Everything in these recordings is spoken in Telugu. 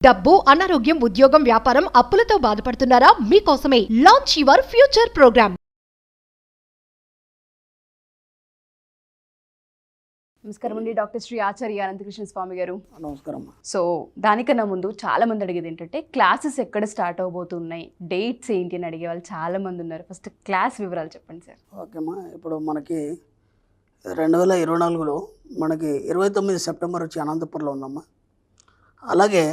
డబ్బు, అనారోగ్యం, ఉద్యోగం, వ్యాపారం, అప్పులతో బాధపడుతున్నారా? మీకోసమే లాంచ్ యువర్ ఫ్యూచర్ ప్రోగ్రామ్. నమస్కారం అండి, డాక్టర్ శ్రీ ఆచార్య అనంతకృష్ణ స్వామి గారు. నమస్కారం. సో దానికన్నా ముందు చాలా మంది అడిగేది ఏంటంటే క్లాసెస్ ఎక్కడ స్టార్ట్ అవబోతున్నాయి, డేట్స్ ఏంటి అని అడిగే వాళ్ళు చాలా మంది ఉన్నారు. ఫస్ట్ క్లాస్ వివరాలు చెప్పండి సార్. ఓకేమ్మా, ఇప్పుడు మనకి 2024లో మనకి 29 సెప్టెంబర్ వచ్చి అనంతపురంలో ఉందమ్మా. అలాగే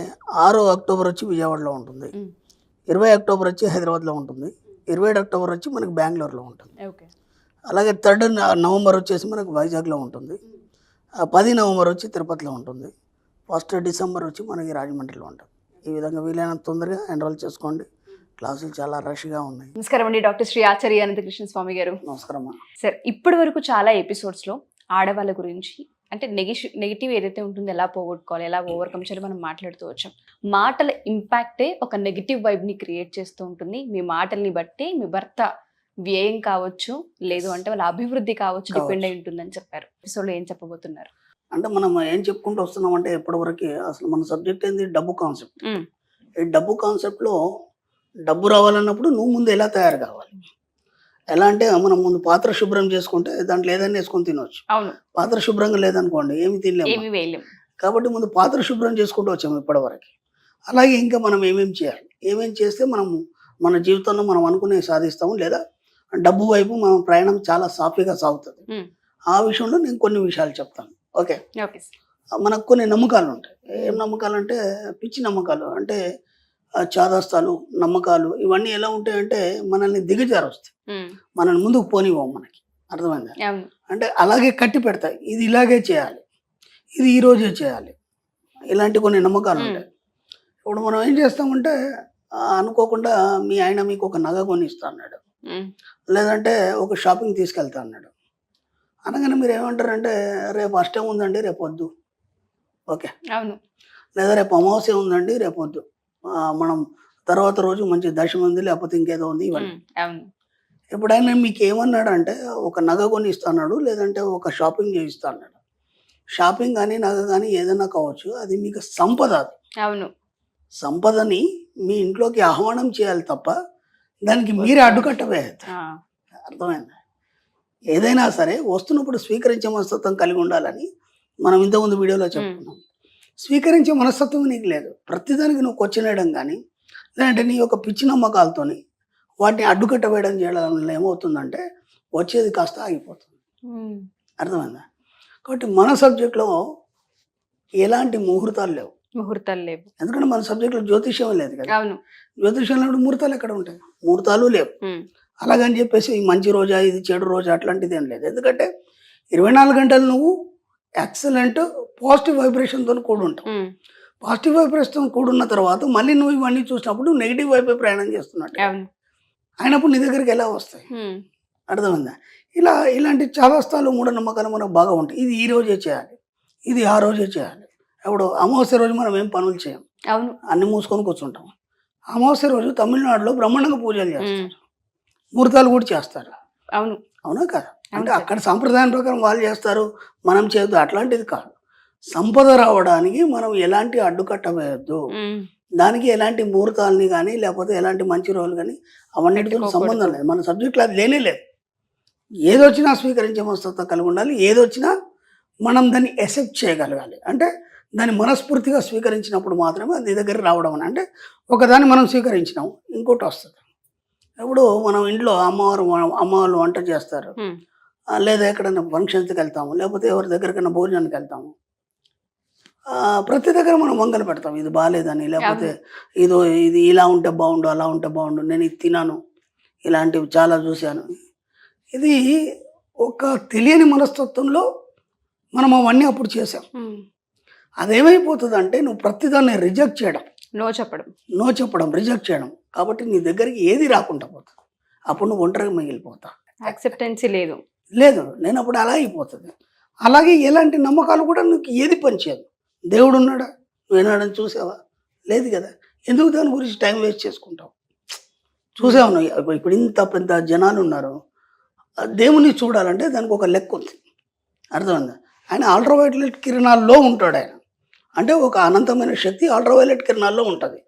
6 అక్టోబర్ వచ్చి విజయవాడలో ఉంటుంది, 20 అక్టోబర్ వచ్చి హైదరాబాద్లో ఉంటుంది, 27 అక్టోబర్ వచ్చి మనకి బెంగళూరులో ఉంటుంది. ఓకే. అలాగే 3 నవంబర్ వచ్చేసి మనకు వైజాగ్లో ఉంటుంది, 10 నవంబర్ వచ్చి తిరుపతిలో ఉంటుంది, 1 డిసెంబర్ వచ్చి మనకి రాజమండ్రిలో ఉంటుంది. ఈ విధంగా వీలైనంత తొందరగా ఎన్రోల్ చేసుకోండి. క్లాసులు చాలా రష్గా ఉన్నాయి. నమస్కారం అండి, డాక్టర్ శ్రీ ఆచార్య అనంతకృష్ణ స్వామి గారు. నమస్కారమ్మా. సార్, ఇప్పటి వరకు చాలా ఎపిసోడ్స్లో ఆడవాళ్ళ గురించి అంటే నెగిటివ్ ఏదైతే ఉంటుందో ఎలా పోగొట్టుకోవాలి, ఎలా ఓవర్కమ్ చేయాలి మనం మాట్లాడుతూ వచ్చాం. మాటల ఇంపాక్టే ఒక నెగిటివ్ వైబ్ని క్రియేట్ చేస్తూ ఉంటుంది. మీ మాటల్ని బట్టి మీ భర్త వ్యయం కావచ్చు, లేదు అంటే వాళ్ళ అభివృద్ధి కావచ్చు డిపెండ్ అయి ఉంటుందని చెప్పారు. ఎపిసోడ్లో ఏం చెప్పబోతున్నారు? అంటే మనం ఏం చెప్పుకుంటూ వస్తున్నాం అంటే ఇప్పటివరకు అసలు మన సబ్జెక్ట్ ఏంది? డబ్బు కాన్సెప్ట్. ఈ డబ్బు కాన్సెప్ట్లో డబ్బు రావాలన్నప్పుడు నువ్వు ముందు ఎలా తయారు కావాలి, ఎలా అంటే మనం ముందు పాత్ర శుభ్రం చేసుకుంటే దాంట్లో ఏదైనా వేసుకొని తినవచ్చు. అవును. పాత్ర శుభ్రంగా లేదనుకోండి ఏమి తినలేము. కాబట్టి ముందు పాత్ర శుభ్రం చేసుకుంటూ వచ్చాము ఇప్పటివరకు. అలాగే ఇంకా మనం ఏమేమి చేయాలి, ఏమేమి చేస్తే మనము మన జీవితంలో మనం అనుకునే సాధిస్తాము, లేదా డబ్బు వైపు మనం ప్రయాణం చాలా సాఫీగా సాగుతుంది. ఆ విషయంలో నేను కొన్ని విషయాలు చెప్తాను. ఓకే. మనకు కొన్ని నమ్మకాలు ఉంటాయి. ఏం నమ్మకాలు అంటే పిచ్చి నమ్మకాలు, అంటే చాదస్తాలు నమ్మకాలు. ఇవన్నీ ఎలా ఉంటాయంటే మనల్ని దిగజారుస్తాయి, మనల్ని ముందుకు పోనివ్వవు. మనకి అర్థమైందా? అంటే అలాగే కట్టి పెడతాయి. ఇది ఇలాగే చేయాలి, ఇది ఈరోజే చేయాలి, ఇలాంటి కొన్ని నమ్మకాలు ఉంటాయి. ఇప్పుడు మనం ఏం చేస్తామంటే అనుకోకుండా మీ ఆయన మీకు ఒక నగ కొని ఇస్తా అన్నాడు, లేదంటే ఒక షాపింగ్ తీసుకెళ్తా అన్నాడు. అనగానే మీరు ఏమంటారంటే రేపు అష్టం ఉందండి రేపు వద్దు. ఓకే. లేదా రేపు అమావాస్య ఉందండి రేపు వద్దు, మనం తర్వాత రోజు మంచి దశమి ఉంది లేకపోతే ఇంకేదో ఉంది, ఇవన్నీ. ఎప్పుడైనా మీకు ఏమన్నాడు అంటే ఒక నగ కొని ఇస్తాడు, లేదంటే ఒక షాపింగ్ చేయిస్తా అన్నాడు. షాపింగ్ కానీ నగ కానీ ఏదైనా కావచ్చు, అది మీకు సంపద. అది అవును, సంపదని మీ ఇంట్లోకి ఆహ్వానం చేయాలి తప్ప దానికి మీరే అడ్డుకట్టవేయద్దు. అర్థమైందా? ఏదైనా సరే వస్తున్నప్పుడు స్వీకరించే మనస్తత్వం కలిగి ఉండాలని మనం ఇంతకుముందు వీడియోలో చెప్పుకున్నాం. స్వీకరించే మనస్తత్వం నీకు లేదు. ప్రతిదానికి నువ్వు కొచ్చినేయడం కానీ, లేదంటే నీ యొక్క పిచ్చి నమ్మకాలతోని వాటిని అడ్డుకట్ట వేయడం చేయడం వల్ల ఏమవుతుందంటే వచ్చేది కాస్త ఆగిపోతుంది. అర్థమైందా? కాబట్టి మన సబ్జెక్ట్లో ఎలాంటి ముహూర్తాలు లేవు. ఎందుకంటే మన సబ్జెక్ట్లో జ్యోతిష్యం లేదు కదా. జ్యోతిష్యంలో ముహూర్తాలు ఎక్కడ ఉంటాయి? ముహూర్తాలు లేవు. అలాగని చెప్పేసి మంచి రోజా ఇది చెడు రోజా అట్లాంటిది ఏం లేదు. ఎందుకంటే 24 గంటలు నువ్వు ఎక్సలెంట్ పాజిటివ్ వైబ్రేషన్తో కూడి ఉంటావు. పాజిటివ్ వైబ్రేషన్తో కూడున్న తర్వాత మళ్ళీ నువ్వు ఇవన్నీ చూసినప్పుడు నెగిటివ్ వైపే ప్రయాణం చేస్తున్నట్టు అయినప్పుడు నీ దగ్గరికి ఎలా వస్తాయి? అర్థమైందా? ఇలాంటి చాదస్తాలు మూఢనమ్మకాలు మనకు బాగా ఉంటాయి. ఇది ఈ రోజే చేయాలి, ఇది ఆ రోజే చేయాలి. ఇప్పుడు అమావాస్య రోజు మనం ఏం పనులు చేయం, అన్ని మూసుకొని కూర్చుంటాం. అమావాస్య రోజు తమిళనాడులో బ్రహ్మాండంగా పూజలు చేస్తారు, ముహూర్తాలు కూడా చేస్తారు. అవునా కదా? అంటే అక్కడ సాంప్రదాయం ప్రకారం వాళ్ళు చేస్తారు, మనం చేయొద్దు, అట్లాంటిది కాదు. సంపద రావడానికి మనం ఎలాంటి అడ్డుకట్ట వేయద్దు, దానికి ఎలాంటి ముహూర్తాలని కానీ లేకపోతే ఎలాంటి మంచి రోజులు కానీ అవన్నిటితో సంబంధం లేదు. మన సబ్జెక్ట్లో అది లేనే లేదు. ఏదొచ్చినా స్వీకరించే మనస్తత్వం కలిగి ఉండాలి. ఏదొచ్చినా మనం దాన్ని ఎసెప్ట్ చేయగలగాలి. అంటే దాన్ని మనస్ఫూర్తిగా స్వీకరించినప్పుడు మాత్రమే అది దగ్గర రావడం అని. అంటే ఒకదాన్ని మనం స్వీకరించినాం, ఇంకోటి వస్తుంది. ఇప్పుడు మనం ఇంట్లో అమ్మవారు వంట చేస్తారు, లేదా ఎక్కడైనా ఫంక్షన్స్కి వెళ్తాము, లేకపోతే ఎవరి దగ్గరికైనా భోజనానికి వెళ్తాము. ప్రతి దగ్గర మనం వంకలు పెడతాం, ఇది బాగాలేదని, లేకపోతే ఇది ఇలా ఉంటే బాగుండు, అలా ఉంటే బాగుండు, నేను ఇది తినాను, ఇలాంటివి చాలా చూశాను. ఇది ఒక తెలియని మనస్తత్వంలో మనం అవన్నీ అప్పుడు చేసాం. అదేమైపోతుంది అంటే నువ్వు ప్రతిదాన్ని రిజెక్ట్ చేయడం, నో చెప్పడం, రిజెక్ట్ చేయడం. కాబట్టి నీ దగ్గరికి ఏది రాకుండా పోతుంది. అప్పుడు నువ్వు ఒంటరిగా మిగిలిపోతావు. యాక్సెప్టెన్సీ లేదు. నేను అప్పుడు అలా అయిపోతుంది. అలాగే ఎలాంటి నమ్మకాలు కూడా నీకు ఏది పనిచేయదు. దేవుడు ఉన్నాడా, నువ్వు ఏనాడని చూసావా? లేదు కదా. ఎందుకు దాని గురించి టైం వేస్ట్ చేసుకుంటావు? చూసావు నువ్వు. ఇప్పుడు ఇంత పెద్ద జనాలు ఉన్నారు, దేవుని చూడాలంటే దానికి ఒక లెక్క ఉంది. అర్థమైందా? ఆయన అల్ట్రావైలెట్ కిరణాల్లో ఉంటాడు. ఆయన అంటే ఒక అనంతమైన శక్తి అల్ట్రావైలెట్ కిరణాల్లో ఉంటుంది.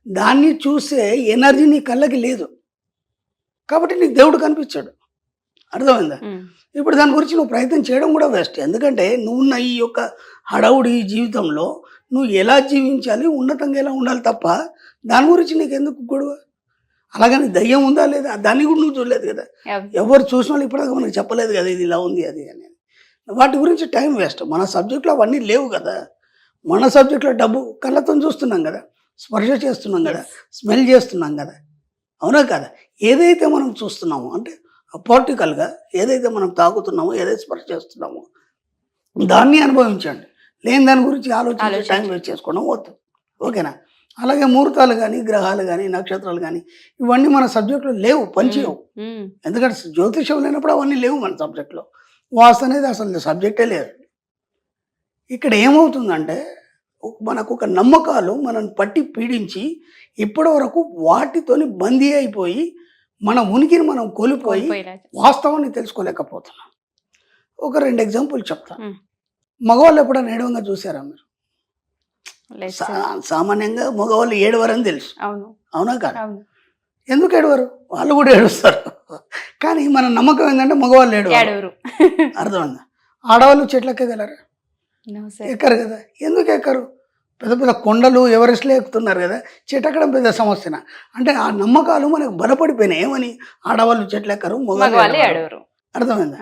దాన్ని చూసే ఎనర్జీ నీ కళ్ళకి లేదు, కాబట్టి నీకు దేవుడు కనిపించాడు. అర్థమైందా? ఇప్పుడు దాని గురించి నువ్వు ప్రయత్నం చేయడం కూడా వేస్ట్. ఎందుకంటే నువ్వున్న ఈ యొక్క హడావుడి జీవితంలో నువ్వు ఎలా జీవించాలి, ఉన్నతంగా ఎలా ఉండాలి తప్ప దాని గురించి నీకు ఎందుకు గొడవ? అలాగని దయ్యం ఉందా లేదా దాన్ని కూడా నువ్వు చూడలేదు కదా. ఎవరు చూసిన వాళ్ళు ఇప్పటిదాకా మనకు చెప్పలేదు కదా ఇది ఇలా ఉంది అది అనేది. వాటి గురించి టైం వేస్ట్. మన సబ్జెక్ట్లో అవన్నీ లేవు కదా. మన సబ్జెక్ట్లో డబ్బు కళ్ళతో చూస్తున్నాం కదా, స్పర్శ చేస్తున్నాం కదా, స్మెల్ చేస్తున్నాం కదా, అవునా కదా? ఏదైతే మనం చూస్తున్నామో అంటే పార్టికల్గా ఏదైతే మనం తాగుతున్నామో, ఏదైతే స్పర్శ చేస్తున్నామో దాన్ని అనుభవించండి. లేని దాని గురించి ఆలోచించి టైం వేస్ట్ చేసుకోవడం వద్దు. ఓకేనా? అలాగే ముహూర్తాలు కానీ, గ్రహాలు కానీ, నక్షత్రాలు కానీ ఇవన్నీ మన సబ్జెక్టులో లేవు, పనిచేయవు. ఎందుకంటే జ్యోతిషం లేనప్పుడు అవన్నీ లేవు మన సబ్జెక్ట్లో. వాస్తు అనేది అసలు సబ్జెక్టే లేదు. ఇక్కడ ఏమవుతుందంటే మనకు ఒక నమ్మకాలు మనల్ని పట్టి పీడించి ఇప్పటి వరకు వాటితోని బందీ అయిపోయి మన ఉనికిని మనం కోల్పోయి వాస్తవాన్ని తెలుసుకోలేకపోతున్నాం. ఒక 2 ఎగ్జాంపుల్ చెప్తాను. మగవాళ్ళు ఎప్పుడైనా ఏడవంగా చూసారా మీరు? సామాన్యంగా మగవాళ్ళు ఏడవరని తెలుసు, అవునా కాదు? ఎందుకు ఏడవరు? వాళ్ళు కూడా ఏడుస్తారు. కానీ మన నమ్మకం ఏంటంటే మగవాళ్ళు ఏడవరు. అర్థమైందా? ఆడవాళ్ళు చెట్లు ఎక్కగలరా? ఎక్కరు కదా. ఎందుకు ఎక్కరు? పెద్ద పెద్ద కొండలు ఎవరెస్ట్లో ఎక్కుతున్నారు కదా, చెట్టు ఎక్కడం పెద్ద సమస్యన. అంటే ఆ నమ్మకాలు మనకు బలపడిపోయినాయి. ఏమని? ఆడవాళ్ళు చెట్లు ఎక్కరు, మగవాళ్ళు ఏడవరు. అర్థమైందా?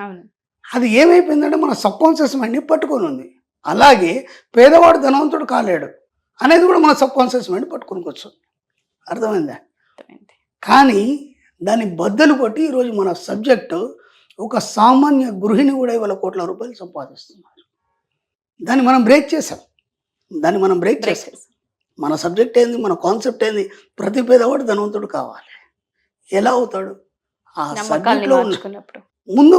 అది ఏమైపోయిందంటే మన సబ్కాన్షియస్ మైండ్ని పట్టుకొని ఉంది. అలాగే పేదవాడు ధనవంతుడు కాలేడు అనేది కూడా మన సబ్కాన్షియస్ మైండ్ పట్టుకొనికొచ్చు. అర్థమైందా? కానీ దాన్ని బద్దలు కొట్టి ఈరోజు మన సబ్జెక్టు ఒక సామాన్య గృహిణి కూడా ఇవాళ కోట్ల రూపాయలు సంపాదిస్తున్నారు. దాన్ని మనం బ్రేక్ చేసాం. మన సబ్జెక్ట్ ఏంది, మన కాన్సెప్ట్ ఏంది? ప్రతి పేదవాడు ధనవంతుడు కావాలి. ఎలా అవుతాడు? ఆ సబ్జెక్ట్లో ముందు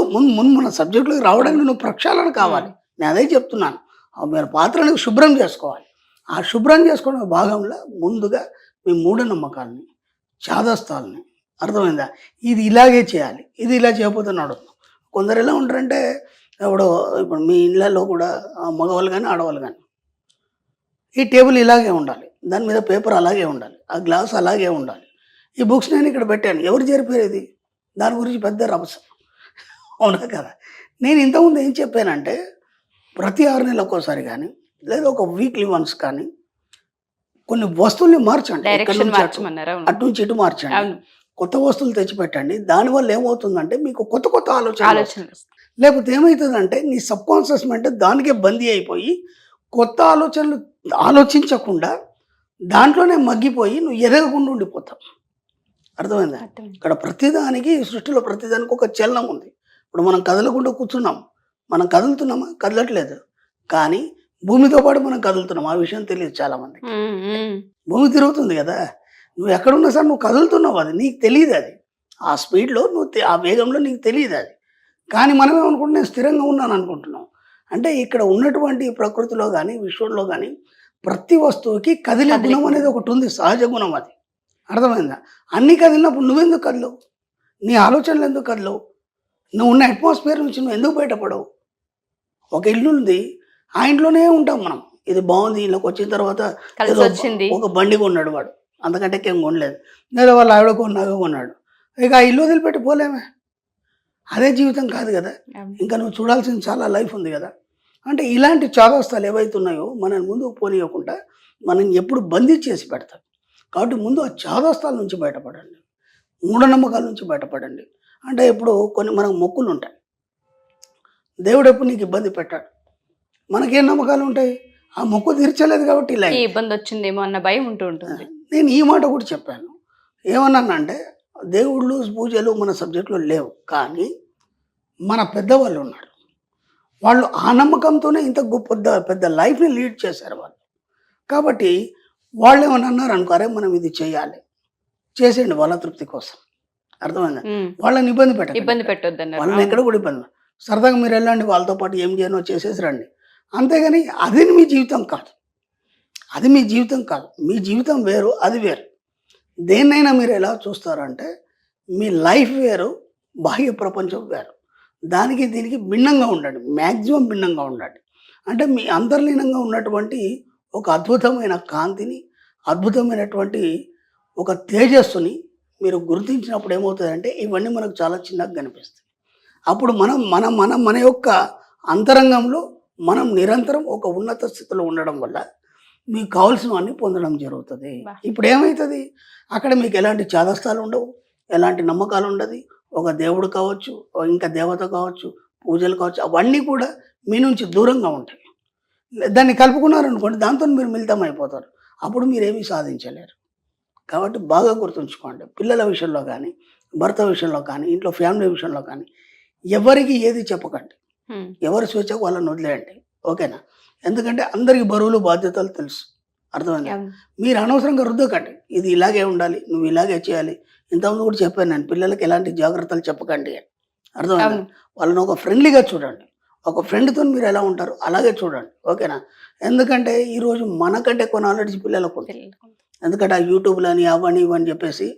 మన సబ్జెక్టులోకి రావడానికి నువ్వు ప్రక్షాళన కావాలి. నేను అదే చెప్తున్నాను. మీరు పాత్రని శుభ్రం చేసుకోవాలి. ఆ శుభ్రం చేసుకోవడం భాగంలో ముందుగా మీ మూఢనమ్మకాలని, చాదస్తాలని, అర్థమైందా? ఇది ఇలాగే చేయాలి, ఇది ఇలా చేయకపోతే నడుతుంది. కొందరు ఎలా ఉంటారంటే ఇప్పుడు మీ ఇళ్ళల్లో కూడా మగవాళ్ళు కానీ ఆడవాళ్ళు కానీ ఈ టేబుల్ ఇలాగే ఉండాలి, దాని మీద పేపర్ అలాగే ఉండాలి, ఆ గ్లాస్ అలాగే ఉండాలి, ఈ బుక్స్ నేను ఇక్కడ పెట్టాను, ఎవరు చేరిపోయేది? దాని గురించి పెద్ద రభస, అవునా కదా? నేను ఇంతకుముందు ఏం చెప్పానంటే ప్రతి 6 నెలలకు ఒకసారి కానీ లేదా ఒక వీక్లీ వన్స్ కానీ కొన్ని వస్తువుల్ని మార్చండి. అటు నుంచి ఇటు మార్చండి, కొత్త వస్తువులు తెచ్చిపెట్టండి. దానివల్ల ఏమవుతుందంటే మీకు కొత్త కొత్త ఆలోచనలు. లేకపోతే ఏమవుతుందంటే నీ సబ్కాన్షియస్ మైండ్ దానికే బందీ అయిపోయి కొత్త ఆలోచనలు ఆలోచించకుండా దాంట్లోనే మగ్గిపోయి నువ్వు ఎదగకుండా ఉండిపోతావు. అర్థమైందా? ఇక్కడ ప్రతిదానికి, సృష్టిలో ప్రతిదానికి ఒక చలనం ఉంది. ఇప్పుడు మనం కదలకుండా కూర్చున్నాం, మనం కదులుతున్నామా? కదలట్లేదు. కానీ భూమితో పాటు మనం కదులుతున్నాం. ఆ విషయం తెలియదు చాలా మంది. భూమి తిరుగుతుంది కదా, నువ్వు ఎక్కడున్నా సార్ నువ్వు కదులుతున్నావు, అది నీకు తెలియదు. అది ఆ స్పీడ్లో నువ్వు ఆ వేగంలో నీకు తెలియదు అది. కానీ మనం ఏమనుకుంటున్నాం, నేను స్థిరంగా ఉన్నాను అనుకుంటున్నాం. అంటే ఇక్కడ ఉన్నటువంటి ప్రకృతిలో కానీ విశ్వంలో కానీ ప్రతి వస్తువుకి కదిలే గుణం అనేది ఒకటి ఉంది, సహజ గుణం అది. అర్థమైందా? అన్ని కదిలినప్పుడు నువ్వెందుకు కదలవు? నీ ఆలోచనలు ఎందుకు కదలవు? నువ్వు ఉన్న అట్మాస్ఫియర్ నుంచి నువ్వు ఎందుకు బయటపడవు? ఒక ఇల్లు ఉంది, ఆ ఇంట్లోనే ఉంటాం మనం. ఇది బాగుంది, ఇళ్ళకి వచ్చిన తర్వాత ఒక బండి కొన్నాడు వాడు, అంతకంటే ఏం కొనలేదు, లేదా వాళ్ళ ఆవిడ కొన్నాడు, ఇక ఆ ఇల్లు వదిలిపెట్టి పోలేమే. అదే జీవితం కాదు కదా. ఇంకా నువ్వు చూడాల్సిన చాలా లైఫ్ ఉంది కదా. అంటే ఇలాంటి చాదస్తాలు ఏవైతే ఉన్నాయో మనల్ని ముందుకు పోనీయకుండా మనం ఎప్పుడు బంధించేసి పెడతాం. కాబట్టి ముందు ఆ చాదస్తాల నుంచి బయటపడండి, మూఢనమ్మకాల నుంచి బయటపడండి. అంటే ఇప్పుడు కొన్ని మనకు మొక్కులు ఉంటాయి, దేవుడు ఎప్పుడు నీకు ఇబ్బంది పెట్టాడు. మనకేం నమ్మకాలు ఉంటాయి? ఆ మొక్కు తీర్చలేదు కాబట్టి ఇలా ఇబ్బంది వచ్చిందేమో అన్న భయం ఉంటుంది. నేను ఈ మాట కూడా చెప్పాను. ఏమన్నానంటే దేవుళ్ళు పూజలు మన సబ్జెక్టులో లేవు, కానీ మన పెద్దవాళ్ళు ఉన్నారు. వాళ్ళు ఆ నమ్మకంతోనే ఇంత గొప్ప పెద్ద లైఫ్ని లీడ్ చేశారు వాళ్ళు. కాబట్టి వాళ్ళు ఏమన్నా అన్నారు అనుకో, అరే మనం ఇది చేయాలి, చేసేయండి వాళ్ళ తృప్తి కోసం. అర్థమైందా? వాళ్ళని ఇబ్బంది పెట్టొద్దు, వాళ్ళని ఎక్కడ కూడా ఇబ్బంది. సరదాగా మీరు వెళ్ళండి, వాళ్ళతో పాటు ఏం చేయనో చేసేసి రండి, అంతేగాని అది మీ జీవితం కాదు. అది మీ జీవితం కాదు. మీ జీవితం వేరు, అది వేరు. దేన్నైనా మీరు ఎలా చూస్తారంటే మీ లైఫ్ వేరు, బాహ్య ప్రపంచం వేరు. దానికి దీనికి భిన్నంగా ఉండండి, మ్యాక్సిమం భిన్నంగా ఉండండి. అంటే మీ అంతర్లీనంగా ఉన్నటువంటి ఒక అద్భుతమైన కాంతిని, అద్భుతమైనటువంటి ఒక తేజస్సుని మీరు గుర్తించినప్పుడు ఏమవుతుందంటే ఇవన్నీ మనకు చాలా చిన్నగా కనిపిస్తాయి. అప్పుడు మన యొక్క అంతరంగంలో మనం నిరంతరం ఒక ఉన్నత స్థితిలో ఉండడం వల్ల మీకు కావాల్సినవన్నీ పొందడం జరుగుతుంది. ఇప్పుడు ఏమవుతుంది, అక్కడ మీకు ఎలాంటి చాదస్తాలు ఉండవు, ఎలాంటి నమ్మకాలు ఉండదు. ఒక దేవుడు కావచ్చు, ఇంకా దేవత కావచ్చు, పూజలు కావచ్చు, అవన్నీ కూడా మీ నుంచి దూరంగా ఉంటాయి. దాన్ని కలుపుకున్నారనుకోండి, దాంతో మీరు మిళితం అయిపోతారు. అప్పుడు మీరేమీ సాధించలేరు. కాబట్టి బాగా గుర్తుంచుకోండి, పిల్లల విషయంలో కానీ, భర్త విషయంలో కానీ, ఇంట్లో ఫ్యామిలీ విషయంలో కానీ ఎవరికి ఏది చెప్పకండి. ఎవరి స్వేచ్ఛకు వాళ్ళని వదిలేయండి. ఓకేనా? ఎందుకంటే అందరికి బరువులు బాధ్యతలు తెలుసు. అర్థమైంది? మీరు అనవసరంగా రుద్దకండి. ఇది ఇలాగే ఉండాలి, నువ్వు ఇలాగే చేయాలి. ఇంతకుముందు కూడా చెప్పాను నేను, పిల్లలకి ఎలాంటి జాగ్రత్తలు చెప్పకండి అని. అర్థమైంది? వాళ్ళని ఒక ఫ్రెండ్లీగా చూడండి. ఒక ఫ్రెండ్తో మీరు ఎలా ఉంటారు అలాగే చూడండి. ఓకేనా? ఎందుకంటే ఈరోజు మనకంటే ఎక్కువ నాలెడ్జ్ పిల్లలకు ఉంది. ఎందుకంటే ఆ యూట్యూబ్లు అని అవని ఇవని చెప్పేసి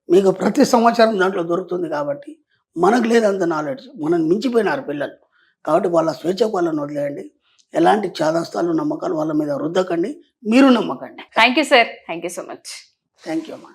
మీకు ప్రతి సమాచారం దాంట్లో దొరుకుతుంది. కాబట్టి మనకు లేదు అంత నాలెడ్జ్, మనం మించిపోయినారు పిల్లలు. కాబట్టి వాళ్ళ స్వేచ్ఛకు వాళ్ళని వదిలేయండి. ఎలాంటి చాదస్తాలు నమ్మకాలు వాళ్ళ మీద రుద్దకండి, మీరు నమ్మకండి. Thank you sir, thank you so much. Thank you అమ్మా.